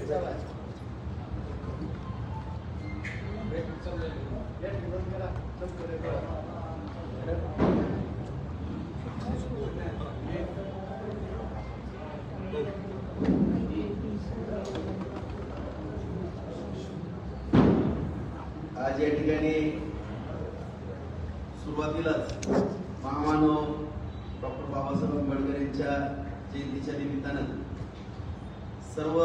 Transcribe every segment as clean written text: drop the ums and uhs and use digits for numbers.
आज या ठिकाणी सुरुवातीलाच महामानव डॉक्टर बाबासाहेब आंबेडकर यांच्या जयंतीच्या निमित्तानं सर्व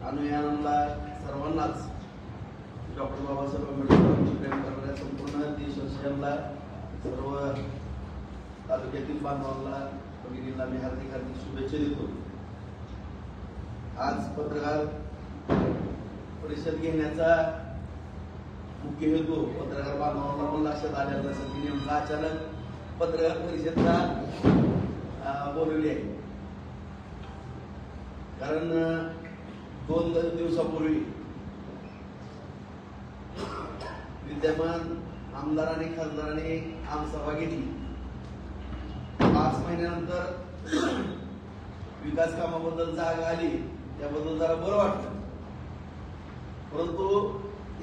अनुयायांना सर्वांनाच डॉक्टर बाबासाहेब आंबेडकरांची प्रेम करणाऱ्या संपूर्ण देशवासियांना सर्व तालुक्यातील बांधवांना भगिनींना मी हार्दिक हार्दिक शुभेच्छा देतो। आज पत्रकार परिषद घेण्याचा मुख्य हेतू पत्रकार बांधवांना पण लक्षात आलेला नसेल की नेमका अचानक पत्रकार परिषदला बोलवली आहे। कारण 2 दिवसापूर्वी विद्यमान आमदार आणि खासदारांनी आमसभा घेतली। 5 महिन्यानंतर विकास कामाबद्दल जागा आली, त्याबद्दल जरा बरं वाटतं। परंतु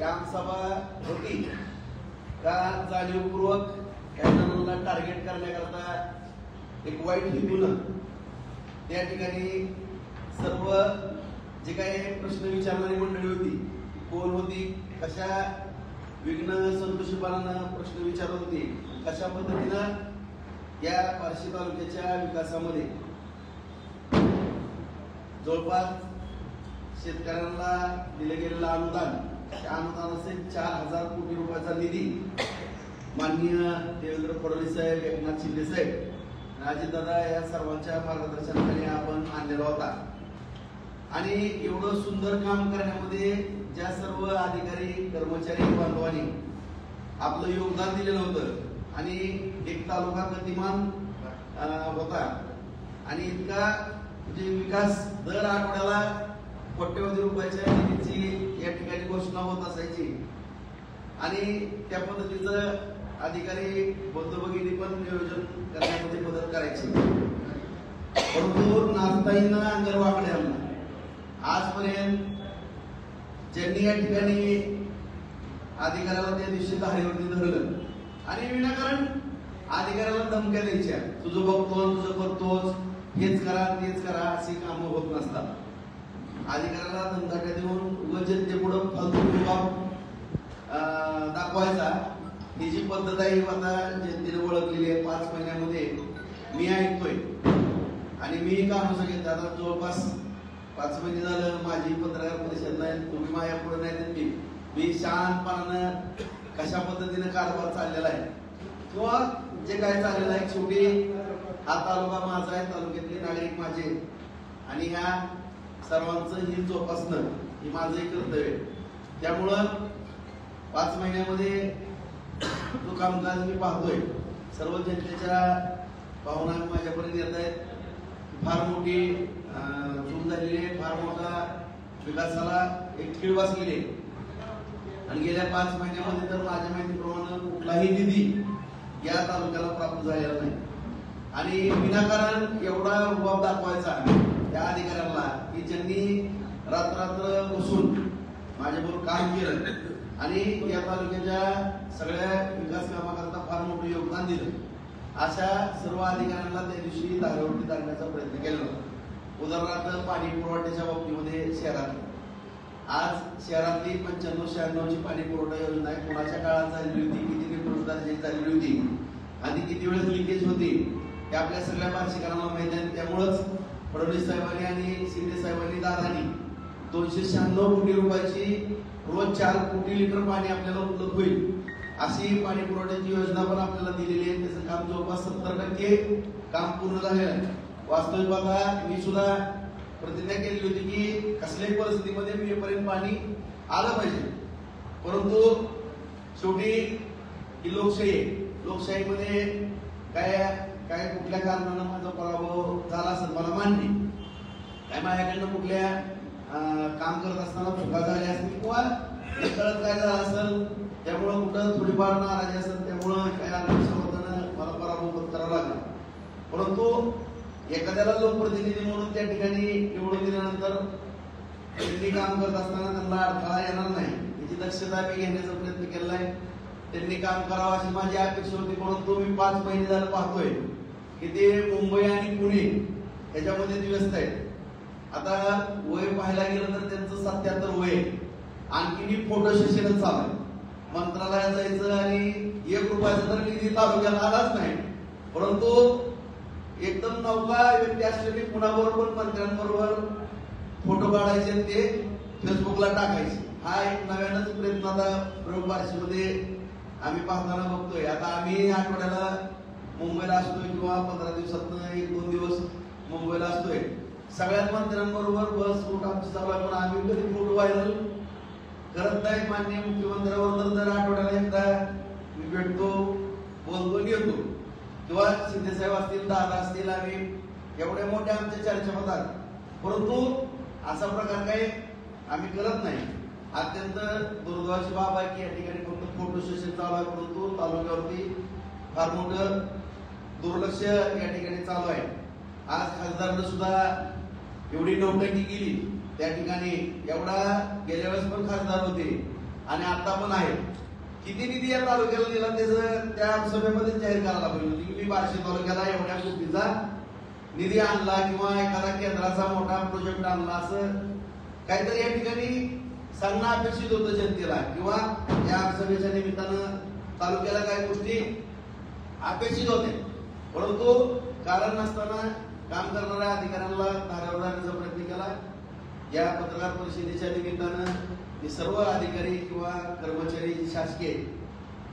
या आमसभा होती का जाणीवपूर्वक काही जणांना टार्गेट करण्याकरता एक वाईट हेतून त्या ठिकाणी सर्व जे काही प्रश्न विचारणारी मंडळी होती, कोण होती, कशा विघ्न संतोषीपणानं प्रश्न विचारत होती, कशा पद्धतीनं या बार्शी तालुक्याच्या विकासामध्ये जवळपास शेतकऱ्यांना दिले गेलेलं अनुदान, त्या अनुदानाचे 4000 कोटी रुपयाचा निधी माननीय देवेंद्र फडणवीस साहेब, एकनाथ शिंदे साहेब, अजितदादा या सर्वांच्या मार्गदर्शनाखाली आपण आणलेला होता। आणि एवढं सुंदर काम करण्यामध्ये ज्या सर्व अधिकारी कर्मचारी बांधवांनी आपलं योगदान दिलेलं होतं आणि एक तालुका गतिमान होता आणि इतका म्हणजे विकास दर आठवड्याला कोट्यवधी रुपयाच्या निधीची या ठिकाणी घोषणा होत असायची आणि त्या पद्धतीचं अधिकारी बंधू भगिनी पण नियोजन करण्यामध्ये मदत करायची। परंतु नाचताईंना अंगर वाकड्यांना आजपर्यंत ज्यांनी या ठिकाणी अधिकाऱ्याला त्या दिवशी धारेवरती धरलं आणि विनाकारण अधिकाऱ्याला धमक्या द्यायच्या, तुझं बघतो, तुझं करतोच, हेच करा तेच करा, अशी कामं होत नसतात। अधिकाऱ्याला धमकाट्या देऊन जनतेपुढं फालतू दाखवायचा ही जी पद्धत आहे आता जनतेने ओळखलेली आहे। 5 महिन्यामध्ये मी ऐकतोय आणि मी काम सांगितलं आता जवळपास 5 महिने झालं माझी पत्रकार परिषद नाही, तुम्ही माझ्या पुढे नाही, मी शांतपणानं कशा पद्धतीने कारभार चाललेला आहे किंवा जे काय चाललेलं आहे। शेवटी हा तालुका माझा आहे, तालुक्यातले नागरिक माझे आणि ह्या सर्वांचं हित जोपासणं हे माझंही कर्तव्य। त्यामुळं 5 महिन्यामध्ये जो कामकाज मी पाहतोय, सर्व जनतेच्या भावना माझ्यापर्यंत येत आहेत, फार मोठी चूक झालेली आहे, फार मोठा विकासाला एक खीळ बसलेली आहे आणि गेल्या 5 महिन्यामध्ये तर माझ्या माहितीप्रमाणे कुठलाही निधी या तालुक्याला प्राप्त झालेला नाही आणि विनाकारण एवढा रुबाब दाखवायचा त्या अधिकाऱ्यांना की ज्यांनी रात्र बसून माझ्याबरोबर काम केलं आणि या तालुक्याच्या सगळ्या विकास कामाकरता फार मोठं योगदान दिलं, अशा सर्व अधिकाऱ्यांना त्या दिवशी धारेवरती टाकण्याचा प्रयत्न केला। उदाहरणार्थ पाणी पुरवठ्याच्या बाबतीमध्ये शहरात आज शहरातली 95-96 ची पाणी पुरवठा योजना आहे, कोणाच्या काळात झालेली होती, किती निर्णय झालेली होती आणि किती वेळेस लिकेज होती हे आपल्या सगळ्या बार्शीकरांना माहिती आहे। त्यामुळेच फडणवीस साहेबांनी आणि शिंदे साहेबांनी दादांनी 296 कोटी रुपयाची रोज 4 कोटी लिटर पाणी आपल्याला उपलब्ध होईल अशी पाणी पुरवठ्याची योजना पण आपल्याला दिलेली आहे। त्याचं काम जवळपास 70% काम पूर्ण झालेलं आहे। वास्तविक बघा, मी सुद्धा प्रतिज्ञा केली होती की कसल्याही परिस्थितीमध्ये मेपर्यंत पाणी आलं पाहिजे, परंतु शेवटी ही लोकशाहीमध्ये काय कुठल्या कारणानं माझा पराभव झाला असेल मला मान्य, काय माझ्याकडनं कुठल्या काम करत असताना चुका झाल्या असतील किंवा कळत काय झालं असेल, त्यामुळं कुठं थोडीफार नाराजी असेल, त्यामुळं काय अर्थसंवर्धन मला पराभव पत्करावा लागला। परंतु एखाद्याला लोकप्रतिनिधी म्हणून त्या ठिकाणी निवडून दिल्यानंतर त्यांनी काम करत असताना त्यांना अडथळा येणार नाही याची दक्षता मी घेण्याचा प्रयत्न केला आहे. त्यांनी काम करावं अशी माझी अपेक्षा होती, परंतु मी 5 महिने झालं पाहतोय की ते मुंबई आणि पुणे याच्यामध्ये व्यस्त आहेत. आता वय पाहायला गेलं तर त्यांचं 77 वय, आणखी फोटो सेशनच चालू आहे. मंत्रालयात जायचं आणि 1 रुपयाचा तर निधी तालुक्याला आलाच नाही, परंतु एकदम नौका व्यक्ती असलेली कुणाबरोबर मंत्र्यांबरोबर फोटो काढायचे आणि ते फेसबुकला टाकायचे. हा एक नव्यानच प्रयत्न आता प्रयोग बार्शीमध्ये आम्ही पाहताना बघतोय. आता आम्ही आठवड्याला मुंबईला असतोय किंवा 15 दिवसातनं 1-2 दिवस मुंबईला असतोय. सगळ्याच मंत्र्यांबरोबर बस रूट आमची चालू आहे, पण आम्ही कधी फोटो व्हायरल करत नाही. माननीय मुख्यमंत्र्यांबरोबर दर आठवड्याला एकदा मी भेटतो, बोलतो, येतो. किंवा शिंदेसाहेब असतील, दादा असतील, आम्ही एवढ्या मोठ्या आमच्या चर्चा होतात, परंतु असा प्रकार काही आम्ही करत नाही. अत्यंत दुर्दैवाची बाब आहे की या ठिकाणी फक्त फोटो सेशन चालू आहे, परंतु तालुक्यावरती फार मोठं दुर्लक्ष या ठिकाणी चालू आहे. आज खासदारांना सुद्धा एवढी नोटंकी केली त्या ठिकाणी. एवढा गेल्या वेळेस पण खासदार होते आणि आता पण आहे. किती निधी या तालुक्याला दिला त्याचं त्या सभेमध्ये जाहीर करायला पाहिजे होती की मी बार्शी तालुक्याला एवढ्या कोटीचा निधी आणला किंवा एखादा केंद्राचा मोठा प्रोजेक्ट आणला, असं काहीतरी या ठिकाणी सांगणं अपेक्षित होतं जनतेला, किंवा या सभेच्या निमित्तानं तालुक्याला काही गोष्टी अपेक्षित होत्या. परंतु कारण नसताना काम करणाऱ्या अधिकाऱ्यांना धारावर जाण्याचा प्रयत्न केला. या पत्रकार परिषदेच्या निमित्तानं हे सर्व अधिकारी किंवा कर्मचारी शासकीय,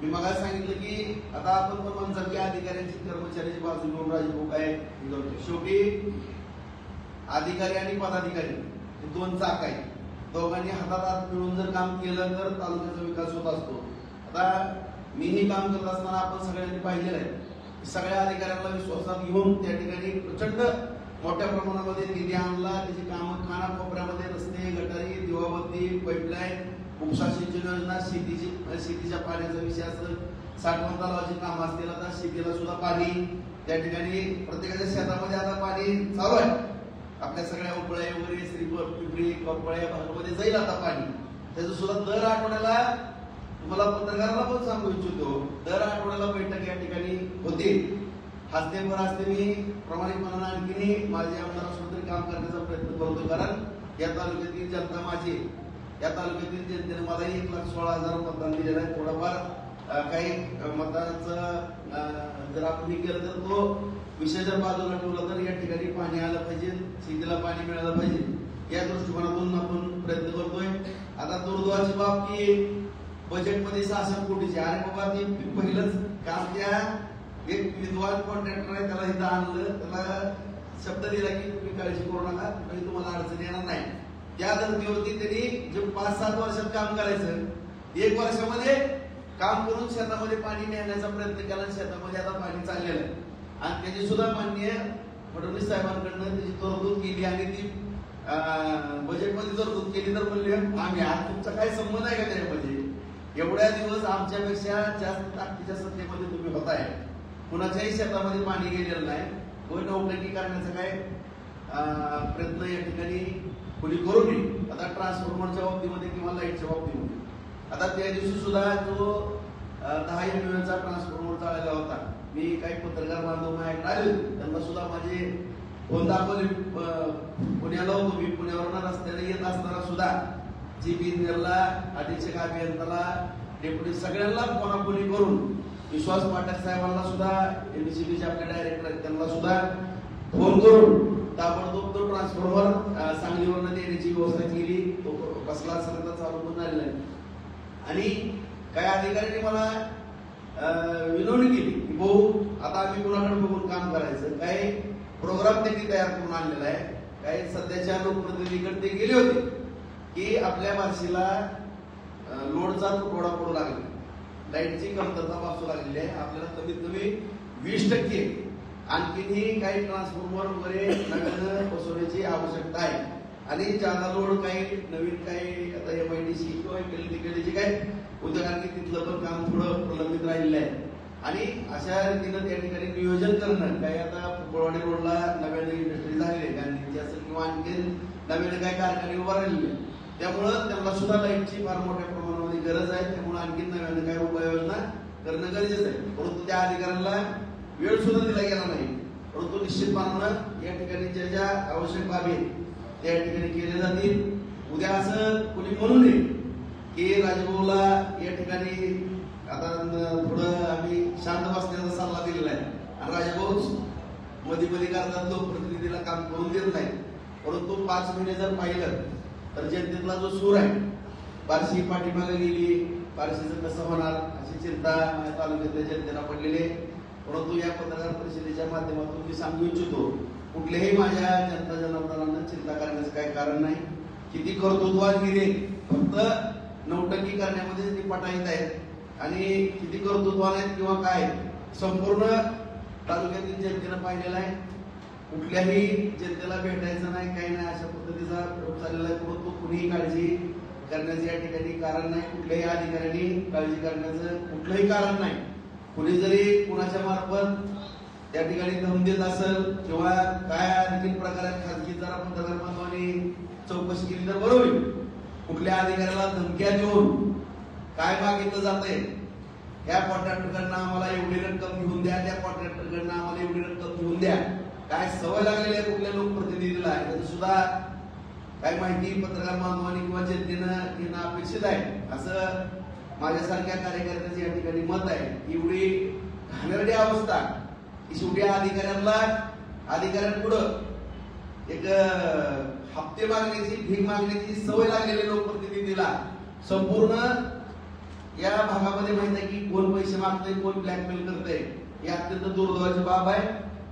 मी मग सांगितलं की आता आपण पण म्हणतात की अधिकाऱ्यांची कर्मचाऱ्याची बाजू घेऊन राजभाऊ काय शेवटी अधिकारी आणि पदाधिकारी हे 2 चाक आहे. दोघांनी हातात हात मिळून जर काम केलं तर तालुक्याचा विकास होत असतो. आता मीही काम करत असताना आपण सगळ्यांनी पाहिलेलं आहे, सगळ्या अधिकाऱ्यांना विश्वासात घेऊन त्या ठिकाणी प्रचंड मोठ्या प्रमाणामध्ये निधी आणला. त्याची कामं कानाकोपऱ्यामध्ये रस्ते, गटारी, दिवाबत्ती, पाईपलाईन, उपसा सिंचन योजना, शेतीच्या पाण्याचा विषय असेल, साठवण तलावाची कामं असतील, आता शेतीला सुद्धा पाणी त्या ठिकाणी प्रत्येकाच्या शेतामध्ये आता पाणी चालू आहे. आपल्या सगळ्या उपळ्या वगैरे श्रीपत, पिंपरी, कपड्या भागामध्ये जाईल आता पाणी. त्याचं सुद्धा दर आठवड्याला, तुम्हाला पत्रकारांना पण सांगू इच्छितो, दर आठवड्याला बैठक या ठिकाणी होती. हस्ते मी प्रामाणिकपणाने आणखीनही माझे आमदारासोबत काम करण्याचा प्रयत्न करतो, कारण या तालुक्यातील जनता माझी, या तालुक्यातील जनतेने मला 1,16,000 मतदान दिलेलं आहे. थोडाफार काही मतदानाचं जर आपण केलं तर तो विषय जर बाजूला ठेवला तर या ठिकाणी पाणी आलं पाहिजे, शेतीला पाणी मिळालं पाहिजे, या दृष्टिकोनातून आपण प्रयत्न करतोय. आता दुर्दैवाची बाब की बजेटमध्ये 66 कोटीचे, अरे बाबा ते पहिलंच काम, त्या एक विद्वान कॉन्ट्रॅक्टर आहे त्याला इथं आणलं, त्याला शब्द दिला की तुम्ही काळजी करू नका, काही तुम्हाला अडचण येणार नाही. त्या धर्तीवरती त्यांनी जे 5-7 वर्षात काम करायचं, 1 वर्षामध्ये काम करून शेतामध्ये पाणी नेण्याचा प्रयत्न केला. शेतामध्ये आता पाणी चाललेलं आहे आणि त्याची सुद्धा माननीय फडणवीस साहेबांकडनं त्याची तरतूद केली आणि ती बजेटमध्ये तरतूद केली. तर म्हणले आम्ही, आज तुमचा काय संबंध आहे का त्याच्यामध्ये? एवढ्या दिवस आमच्यापेक्षा जास्त ताकदीच्या सत्तेमध्ये तुम्ही होताय, कुणाच्याही शेतामध्ये पाणी गेलेलं नाही, कोणी नोटंकी करण्याचा काय प्रयत्न या ठिकाणी कोणी करू नये. आता ट्रान्सफॉर्मरच्या बाबतीमध्ये किंवा लाईटच्या बाबतीमध्ये आता त्या दिवशी सुद्धा जो 10 MVA ट्रान्सफॉर्मर चाललेला होता, मी काही पत्रकार बांधव माझ्याकडे आले, त्यांना सुद्धा माझे फोन दाखवले. पुण्याला होतो मी, पुण्यावरून रस्त्याने येत असताना सुद्धा चीफ इंजिनियरला, अधीक्षक अभियंताला, डेप्युटी सगळ्यांना फोनाफोनी करून, विश्वास पाठक साहेबांना सुद्धा, एमसीबीचे आपले डायरेक्टर आहेत त्यांना सुद्धा फोन करून ताबडतोब तो ट्रान्सफॉर्मर सांगलीवरनं देण्याची व्यवस्था केली. तो बसला असेल तर चालू पण झालेला आहे. आणि काही अधिकाऱ्यांनी मला विनवणी केली की भाऊ आता आम्ही कुणाकडे बघून काम करायचं, काही प्रोग्राम त्यांनी तयार करून आणलेला आहे. काही सध्याच्या लोकप्रतिनिधीकडे ते गेले होते की आपल्या बार्शीला लोडचा तुटवडा पडू लागला, लाईटची कमतरता भासू लागलेली आहे, आपल्याला कमीत कमी 20% आणखीनही काही ट्रान्सफॉर्मर वगैरे नवीन बसवण्याची आवश्यकता आहे. आणि ज्यादा लोड काही नवीन काही आता MIDC किंवा तिकडे काही उद्योग, आणखी तिथलं पण काम थोडं प्रलंबित राहिलेलं आहे. आणि अशा रीतीनं त्या ठिकाणी नियोजन करणं, काही आता फुलवाडी रोडला नव्याने इंडस्ट्री झालेली आहे गांधीची असेल किंवा आणखी नवीन काही कारखाने उभा राहिलेले, त्यामुळं त्यांना सुद्धा लाईटची फार मोठ्या प्रमाणामध्ये गरज आहे. त्यामुळे आणखी नव्याने काही उपाययोजना करणं गरजेचं आहे. परंतु त्या अधिकाऱ्यांना वेळ सुद्धा दिला गेला नाही. परंतु निश्चितपणानं या ठिकाणी ज्या ज्या आवश्यक बाबी त्या ठिकाणी केल्या जातील. उद्या असं कुणी म्हणू नये की राजभाऊला या ठिकाणी आता थोडं आम्ही शांत बसण्याचा सल्ला दिलेला आहे आणि राजभाऊ मध्ये मध्ये करतात, लोकप्रतिनिधीला काम करून देत नाही. परंतु 5 महिने जर पाहिलं तर जनतेतला जो सूर आहे, बार्शी पाठीमागे गेली, बार्शीचं कसं होणार अशी चिंता माझ्या तालुक्यातल्या जनतेला पडलेली. परंतु या पत्रकार परिषदेच्या माध्यमातून मी सांगू इच्छितो, कुठल्याही माझ्या जनता जनार्दनांना चिंता करण्याचं काही कारण नाही. किती कर्तृत्ववान फक्त नौटंकी करण्यामध्ये ते पटाईत आहेत आणि किती कर्तृत्ववान आहेत किंवा काय संपूर्ण तालुक्यातील जनतेनं पाहिलेलं आहे. कुठल्याही जनतेला भेटायचं नाही, काही नाही, अशा पद्धतीचा प्रयोग चाललेला आहे. परंतु कुणीही काळजी करण्याचं या ठिकाणी कारण नाही. कुठल्याही अधिकाऱ्यांनी काळजी करण्याचं कुठलंही कारण नाही. कुणी जरी कुणाच्या मार्फत त्या ठिकाणी धम देत असेल किंवा काय आणखी प्रकारात खाजगी जरा पत्रकार बांधवांनी चौकशी केली तर बरोबर होईल. कुठल्या अधिकाऱ्याला धमक्या देऊन काय मागितलं जातंय, या कॉन्ट्रॅक्टरकडनं आम्हाला एवढी रक्कम घेऊन द्या, त्या कॉन्ट्रॅक्टरकडनं आम्हाला एवढी रक्कम घेऊन द्या, काय सवय लागलेली आहे कुठल्या लोकप्रतिनिधीला याचं सुद्धा काय माहिती पत्रकार बांधवांनी किंवा जनतेनं घेणं अपेक्षित आहे. असं माझ्यासारख्या कार्यकर्त्याचं या ठिकाणी मत आहे. एवढी घाणेरडी अवस्था की शेवटी अधिकाऱ्यांपुढं एक हप्ते मागण्याची, भीक मागण्याची सवय लागलेल्या लोकप्रतिनिधीला संपूर्ण या भागामध्ये माहित आहे की कोण पैसे मागतंय, कोण ब्लॅकमेल करतंय, ही अत्यंत दुर्दैवाची बाब आहे.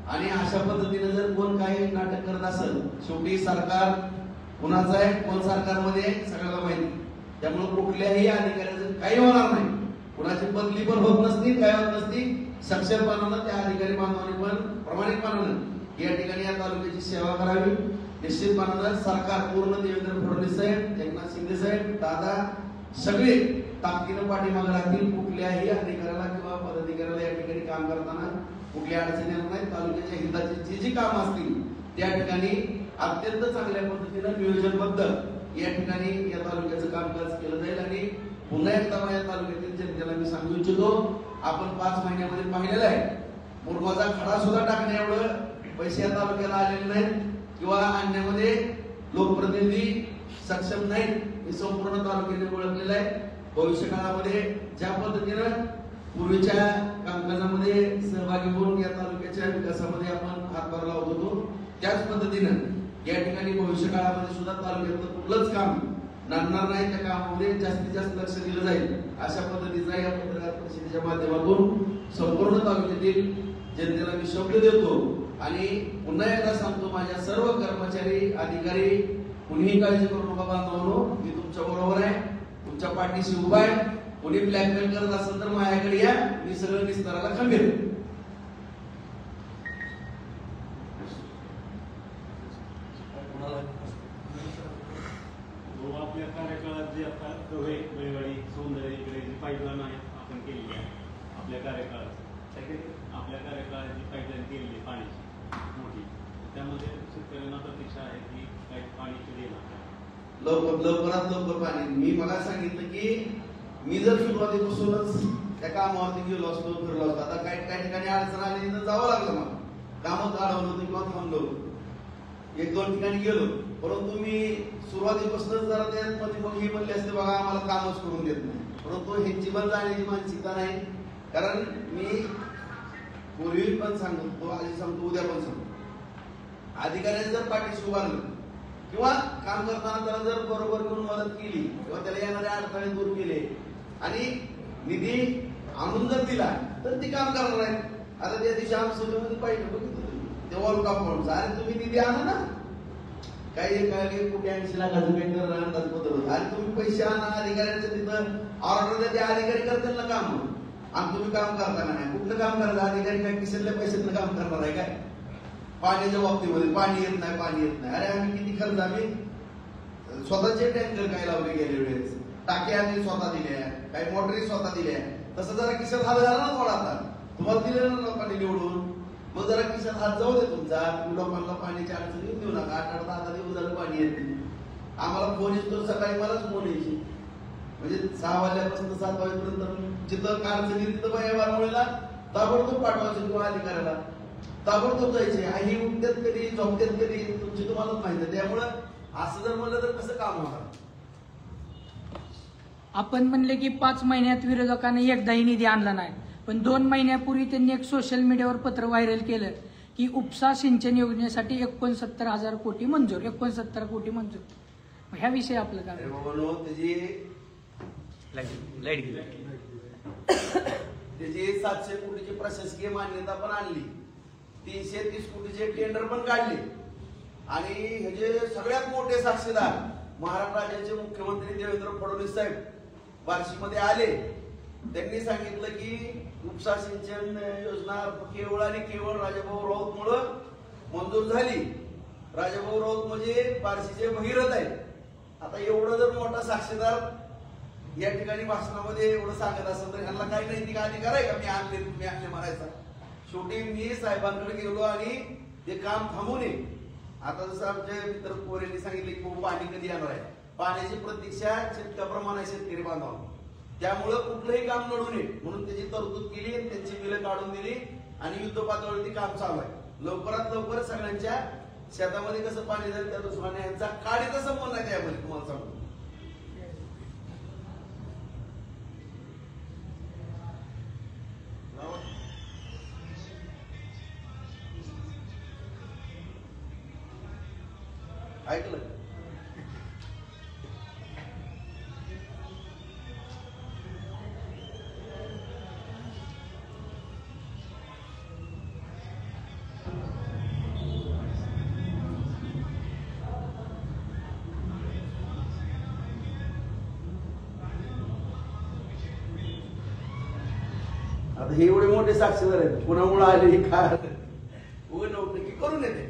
आणि अशा पद्धतीने जर कोण काही नाटक करत असेल, शेवटी सरकार कुणाचं आहे, कोण सरकारमध्ये सगळ्याला माहिती. त्यामुळे कुठल्याही अधिकाऱ्याचं काही होणार नाही, कुणाची बदली पण होत नसती, काय होत नसती. सक्षमपणानं त्या अधिकारी बांधवांनी पण प्रामाणिकपणानं या ठिकाणी या तालुक्याची सेवा करावी. निश्चितपणानं सरकार पूर्ण देवेंद्र फडणवीस साहेब, एकनाथ शिंदे साहेब, दादा सगळे ताकदीनं पाठीमागे राहतील. कुठल्याही अधिकाऱ्याला किंवा पदाधिकाऱ्याला या ठिकाणी काम करताना कुठल्या अडचणी येणार नाही. तालुक्याच्या हिताची जी कामं असतील त्या ठिकाणी अत्यंत चांगल्या पद्धतीनं नियोजनबद्ध या ठिकाणी या तालुक्याचं कामकाज केलं जाईल. आणि पुन्हा एकदा माझ्या तालुक्यातील जनतेला मी सांगू इच्छितो, आपण 5 महिन्यामध्ये पाहिलेलं आहे, मुरमाचा खडा सुद्धा टाकण्या एवढं पैसे या तालुक्याला आलेले नाहीत किंवा आणण्यामध्ये लोकप्रतिनिधी सक्षम नाहीत. हे संपूर्ण तालुक्याने ओळखलेलं आहे. भविष्य काळामध्ये ज्या पद्धतीनं पूर्वीच्या कामकाजामध्ये सहभागी होऊन या तालुक्याच्या विकासामध्ये आपण हातभार लावत होतो, त्याच पद्धतीनं या ठिकाणी भविष्य काळामध्ये सुद्धा तालुक्यातलं कुठलंच काम नांदणार नाही. त्या कामामध्ये जास्तीत जास्त लक्ष दिलं जाईल. अशा पद्धतीचा या पत्रकार परिषदेच्या माध्यमातून संपूर्ण तालुक्यातील जनतेला मी शब्द देतो. आणि पुन्हा एकदा सांगतो, माझ्या सर्व कर्मचारी, अधिकारी, कुणीही काळजी करू नका बांधवांनो, मी तुमच्या बरोबर आहे, तुमच्या पाठीशी उभा आहे. कोणी ब्लॅकमेल करत असेल तर माझ्याकडे या, मी सगळं निस्ताराला खंबीर. आपल्या कार्यकाळात जे आता बैलगाडी सौंदर्य इकडे जी पाईपलाईन आहे आपण केलेली आहे आपल्या कार्यकाळात, आपल्या काळात जी पाईपलाईन केलेली पाण्याची मोठी, त्यामध्ये शेतकऱ्यांना प्रतीक्षा आहे की काही पाणी येणार लवकरात लवकर पाणी. मी मला सांगितलं की मी जर सुरुवातीपासूनच त्या कामावरती गेलो असतो, फिरलो असतो. आता काही ठिकाणी अडचण आली तर जावं लागलं, मला कामं काढवलं होतं किंवा थांबलो, 1-2 ठिकाणी गेलो. परंतु मी सुरुवातीपासूनच जरा त्यामध्ये मग हे म्हणले असते, बघा आम्हाला कामच करून देत नाही. परंतु ह्यांची पण जाण्याची मानसिकता नाही. कारण मी पूर्वी पण सांगतो, आधी सांगतो, उद्या पण सांगतो, अधिकाऱ्यांनी जर पाठीशी उभारलं किंवा काम करताना त्याला जर बरोबर करून मदत केली किंवा त्याला येणारे अडथळे दूर केले आणि निधी आणून जर दिला तर ते काम करणार आहे. आता त्या दिवशी आमचं पाहिजे बघितलं ते वॉल कंपाऊंड, अरे तुम्ही निधी आणा ना, काही कुठे 80 लाखाचं पेंटर अंदाज बदल, आणि तुम्ही पैसे आणा, अधिकाऱ्यांच्या तिथं ऑर्डर द्या, ते अधिकारी करतील ना काम, आणि तुम्ही काम करताना नाही. कुठलं काम करायचं? अधिकारी काय किशनल्या पैशातलं काम करणार आहे काय? पाण्याच्या बाबतीमध्ये पाणी येत नाही. अरे आम्ही किती खर्च, आम्ही स्वतःचे टँकर काय लावले गेले वेळेस, टाक्या आम्ही स्वतः दिल्या, काही मोटरी स्वतः दिल्या. तसं जरा किशन हाल झाला ना थोडा, आता तुम्हाला दिलं ना लोकांनी निवडून, मग जरा खिशात हात जाऊ दे तुमचा, तुम्ही लोकांना पाण्याची अडचण येऊन देऊ नका. 8-8 10 दिवस झालं पाणी येत नाही. आम्हाला फोन येतो, सकाळी मलाच फोन यायची, म्हणजे 6 वाजल्यापासून 7 वाजेपर्यंत जिथं अडचण येईल तिथं बाया वारमुळेला ताबडतोब पाठवायचे किंवा अधिकाऱ्याला ताबडतोब जायचे. आई उठतात कधी, झोपतात कधी, तुमची तुम्हालाच माहिती आहे. त्यामुळं असं जर म्हणलं तर कसं काम होणार. आपण म्हणले की 5 महिन्यात विरोधकांनी एकदाही निधी आणला नाही, पण 2 महिन्यापूर्वी त्यांनी एक सोशल मीडियावर पत्र व्हायरल केलं की उपसा सिंचन योजनेसाठी 69,000 कोटी मंजूर, 69 कोटी मंजूर. ह्या विषयी आपलं काय? त्याची 700 कोटीची प्रशासकीय मान्यता पण आणली, 330 कोटीचे टेंडर पण काढले. आणि ह्याचे सगळ्यात मोठे साक्षीदार महाराष्ट्र राज्याचे मुख्यमंत्री देवेंद्र फडणवीस साहेब बार्शीमध्ये आले. त्यांनी सांगितलं की उपसा सिंचन योजना केवळ आणि केवळ राजाभाऊ राऊत मुळे मंजूर झाली. राजाभाऊ राऊत म्हणजे बार्शीचे भगीरथ आहेत. आता एवढं जर मोठा साक्षीदार या ठिकाणी भाषणामध्ये एवढं सांगत असेल तर ह्यांना काही नैतिक अधिकार आहे का मी आणले म्हणायचा? शेवटी मी साहेबांकडे गेलो आणि ते काम थांबू नये. आता जसं आमच्या मित्र पोर यांनी सांगितले की पाणी कधी येणार आहे, पाण्याची प्रतीक्षा शेतकऱ्याप्रमाणे शेतकरी बांधव, त्यामुळं कुठलंही काम लढू नये म्हणून त्याची तरतूद केली आणि त्यांची बिलं काढून दिली आणि युद्ध पातळीवरती काम चालू आहे. लवकरात लवकर सगळ्यांच्या शेतामध्ये कसं पाणी जाईल त्या दृष्टीने यांचा काडीचा संबंध आहे त्यामध्ये. तुम्हाला सांगतो ऐकलं. आता हे एवढे मोठे साक्षीदार आहेत, कुणामुळे आले काय नव्हतं की करून येते.